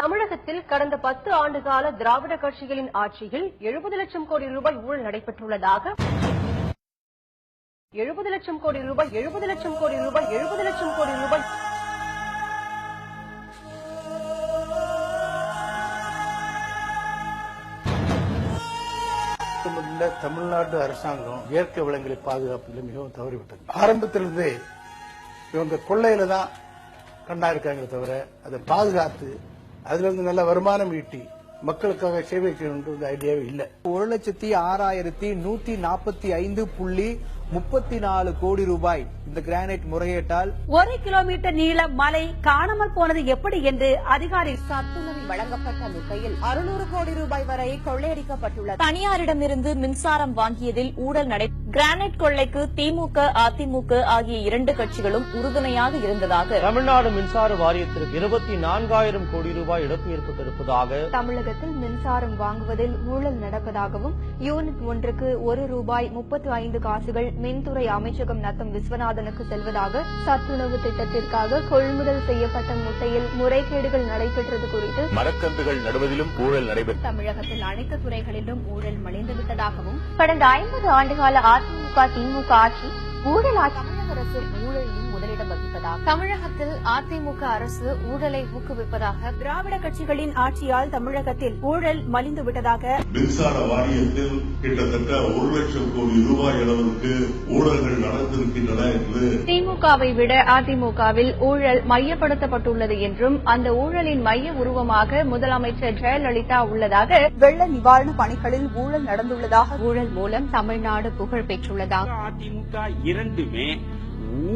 தமிழகத்தில் கடந்த 10 ஆண்டுகால திராவிட கட்சிகளின் ஆட்சியில் 70 லட்சம் கோடி ரூபாய் ஊழல் நடைபெற்றுள்ளதாக 70 லட்சம் கோடி ரூபாய் தமிழ்நாடு அரசாங்கம் இயற்கை வளங்களை பாதுகாப்பதில் மிகவும் தவறிவிட்டது. ஆரம்பத்திலிருந்தே இவங்க கொள்ளையில தான் கண்ணா இருக்காங்க தவிர அதை பாதுகாத்து அதுல இருந்து நல்ல வருமானம் ஈட்டி மக்களுக்காக சேவை செய்யணும் ஐடியாவே இல்லை. 1,06,145.34 கோடி ரூபாய் இந்த கிரானைட் முறைகேட்டால் 1 கிலோமீட்டர் நீள மலை காணாமல் போனது எப்படி என்று அதிகாரி சத்துணவில் வழங்கப்பட்ட முறையில் 600 கோடி ரூபாய் வரை கொள்ளையடிக்கப்பட்டுள்ளது. தனியாரிடமிருந்து மின்சாரம் வாங்கியதில் ஊழல் நடை கிரானைட் கொள்ளைக்கு திமுக, அதிமுக ஆகிய 2 கட்சிகளும் உறுதுணையாக இருந்ததாக தமிழ்நாடு மின்சார வாரியத்திற்கு 24,000 கோடி ரூபாய் இழப்பு ஏற்பட்டிருப்பதாக தமிழகத்தில் மின்சாரம் வாங்குவதில் ஊழல் நடப்பதாகவும் யூனிட் ஒன்றுக்கு 1 ரூபாய் 35 காசுகள் மின்துறை அமைச்சகம் நத்தம் விஸ்வநாதனுக்கு செல்வதாக சத்துணவு திட்டத்திற்காக கொள்முதல் செய்யப்பட்ட முட்டையில் முறைகேடுகள் நடைபெற்றது குறித்து மரக்கன்றுகள் நடுவதிலும் ஊழல் நடைபெற்றது. தமிழகத்தில் அனைத்து துறைகளிலும் ஊழல் மலிந்துவிட்டதாகவும் கடந்த 50 ஆண்டுகால அதிமுக திமுக ஆட்சி ஊழல் ஆட்சி தமிழக அரசு ஊழலில் முதலிடம் வகிப்பதாக தமிழகத்தில் அதிமுக அரசு ஊழலை ஊக்குவிப்பதாக திராவிட கட்சிகளின் ஆட்சியால் தமிழகத்தில் ஊழல் மலிந்துவிட்டதாக மின்சார வாரியத்தில் கிட்டத்தட்ட 1 லட்சம் கோடி ரூபாய் அளவிற்கு ஊழல்கள் நடந்திருக்கின்றன என்று திமுகவை விட அதிமுகவில் ஊழல் மையப்படுத்தப்பட்டுள்ளது என்றும் அந்த ஊழலின் மைய உருவமாக முதலமைச்சர் ஜெயலலிதா உள்ளதாக வெள்ள நிவாரண பணிகளில் ஊழல் நடந்துள்ளதாக ஊழல் மூலம் தமிழ்நாடு புகழ் பெற்றுள்ளதாக அதிமுக இரண்டுமே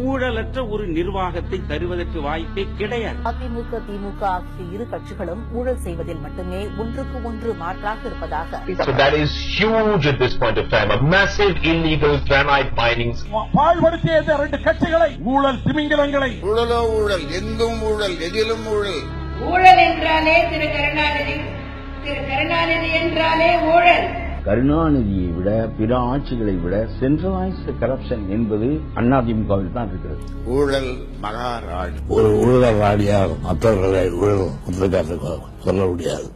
ஊழலற்ற ஒரு நிர்வாகத்தை தருவதற்கு வாய்ப்பே கிடையாது. அதிமுக, திமுக ஆகிய 2 கட்சிகளும் ஊழல் செய்வதில் மட்டுமே ஒன்றுக்கு ஒன்று மாற்றாக இருப்பதாக So that is huge at this point of time. A massive illegal granite mining. பாழ்படுத்திய 2 கட்சிகளை ஊழல் திமிங்கலங்களை ஊழலோ ஊழல், எங்கும் ஊழல், எதிலும் ஊழல். ஊழல் என்றாலே திரு கருணாநிதி என்றாலே ஊழல். கருணாநிதியை விட பிற ஆட்சிகளை விட சென்ட்ரலைஸ்டு கரப்ஷன் என்பது அதிமுகவில் தான் இருக்கிறது. ஊழல் மகாராஜ். ஒரு ஊழல் ராணியாக மற்றவர்களை ஊழல் சொல்ல முடியாது.